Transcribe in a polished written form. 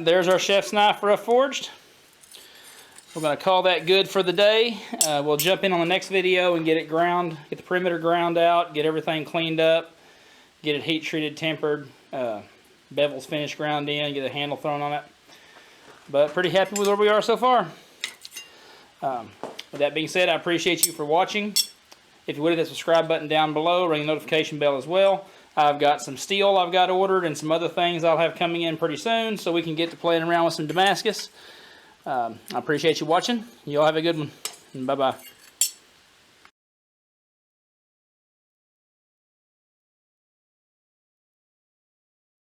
there's our chef's knife rough forged. We're going to call that good for the day. We'll jump in on the next video and get it ground, get the perimeter ground out, get everything cleaned up, get it heat treated, tempered, bevels finished, ground in, get a handle thrown on it. But pretty happy with where we are so far. With that being said, I appreciate you for watching. If you would, hit that subscribe button down below, ring the notification bell as well. I've got some steel I've got ordered and some other things I'll have coming in pretty soon so we can get to playing around with some Damascus. I appreciate you watching. You all have a good one. Bye-bye.